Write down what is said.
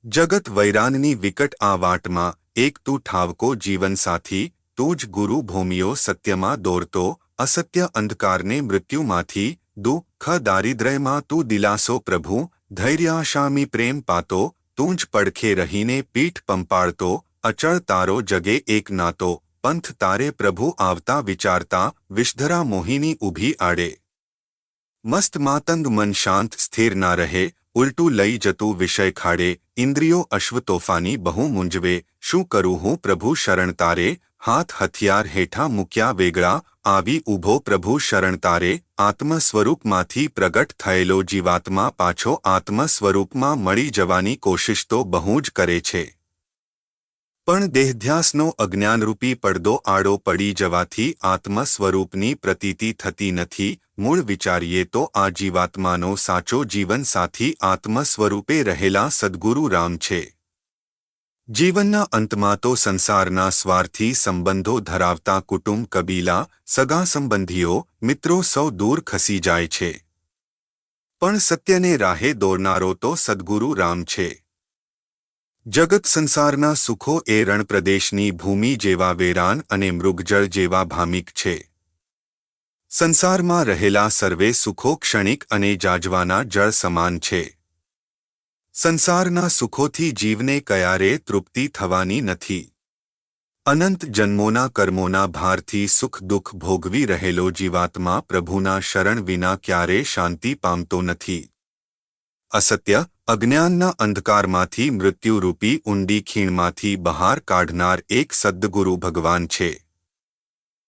જગત વૈરાનની વિકટ આ વાટમાં એક તું ઠાવકો જીવનસાથી, તું જ ગુરુ ભૂમિયો સત્યમાં દોરતો, અસત્ય અંધકારને મૃત્યુમાંથી, દુઃખ દારિદ્ર્યમાં તું દિલાસો પ્રભુ, ધૈર્યાશામી પ્રેમ પાતો, તું જ પડખે રહીને પીઠ પંપાળતો, અચળ તારો જગે એક નાતો, પંથ તારે પ્રભુ આવતા વિચારતા, વિષધરા મોહિની ઊભી આડે. મસ્ત માતંગ મન શાંત સ્થિર ના રહે, ઉલટું લઈ જતું વિષય ખાડે, ઇન્દ્રિયો અશ્વતોફાની બહુ મૂંઝવે, શું કરું હું પ્રભુ શરણ તારે, હાથ હથિયાર હેઠા મૂક્યા વેગળા, આવી ઊભો પ્રભુ શરણ તારે, આત્મ સ્વરૂપમાંથી પ્રગટ થયેલો જીવાત્મા પાછો આત્મ સ્વરૂપમાં મળી જવાની કોશિશ તો બહુ જ કરે છે. પણ દેહધ્યાસનો અજ્ઞાનરૂપી પડદો આડો પડી જવાથી આત્મ સ્વરૂપની પ્રતીતિ થતી નથી. મૂળ વિચારીએ તો આ જીવાત્માનો સાચો જીવનસાથી આત્મ સ્વરૂપે રહેલા સદ્ગુરુ રામ છે. જીવનના અંતમાં તો સંસારના સ્વાર્થી સંબંધો ધરાવતા કુટુંબ કબીલા, સગા સંબંધીઓ, મિત્રો સૌ દૂર ખસી જાય છે. પણ સત્યને રાહે દોરનારો તો સદ્ગુરુ રામ છે. જગત સંસારના સુખો એ રણપ્રદેશની ભૂમિ જેવા વેરાન અને મૃગજળ જેવા ભામિક છે. સંસારમાં રહેલા સર્વે સુખો ક્ષણિક અને જાજવાના જળ સમાન છે. સંસારના સુખોથી જીવને કયારે તૃપ્તિ થવાની નથી. અનંત જન્મોના કર્મોના ભારથી સુખ દુઃખ ભોગવી રહેલો જીવાત્મા પ્રભુના શરણ વિના ક્યારે શાંતિ પામતો નથી. અસત્ય અજ્ઞાનના અંધકારમાંથી મૃત્યુરૂપી ઊંડી ખીણમાંથી બહાર કાઢનાર એક સદ્ગુરુ ભગવાન છે.